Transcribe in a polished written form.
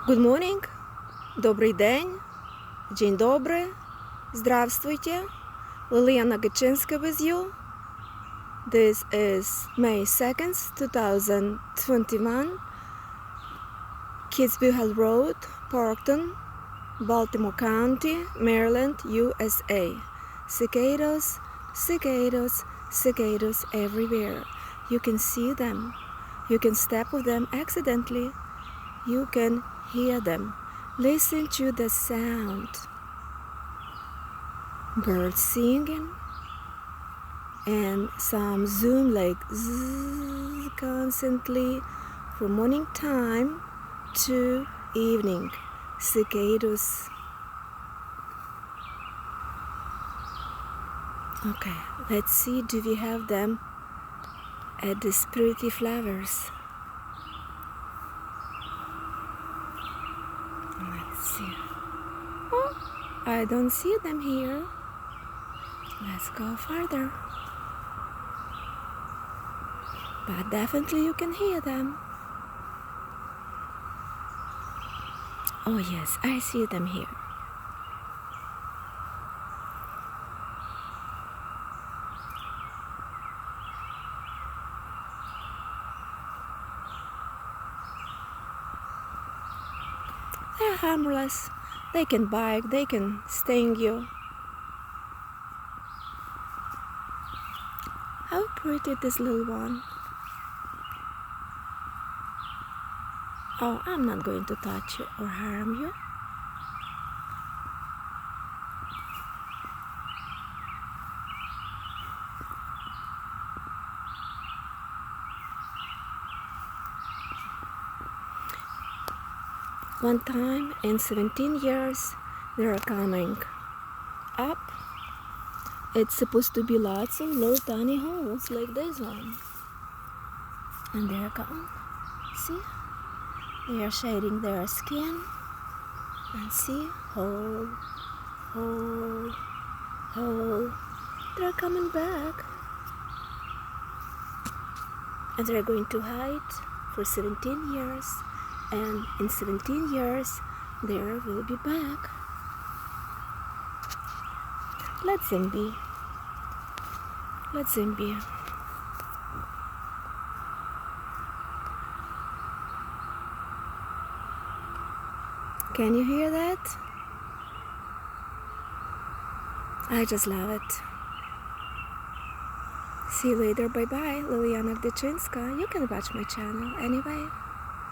Good morning, добрий день, dzień dobry, здравствуйте. Lilyana Gdychynska with you. This is May 2nd, 2021. Kidsville Road, Parkton, Baltimore County, Maryland, USA. Cicadas, cicadas, cicadas everywhere. You can see them. You can step with them accidentally. You can hear them. Listen to the sound. Birds singing and some zoom like zzz constantly from morning time to evening. Cicadas. Okay, let's see, do we have them at these pretty flowers? Let's see. Oh, I don't see them here. Let's go further. But definitely you can hear them. Oh yes, I see them here. They're harmless. They can bite, they can sting you. How pretty this little one. Oh, I'm not going to touch you or harm you. One time in 17 years, they're coming up. It's supposed to be lots of little tiny holes like this one. And they're gone. See? They are shading their skin. And see? Hole, hole, hole. They're coming back. And they're going to hide for 17 years. And in 17 years, they will be back. Let them be. Let them be. Can you hear that? I just love it. See you later. Bye-bye. Lilyana Gdychynska. You can watch my channel anyway.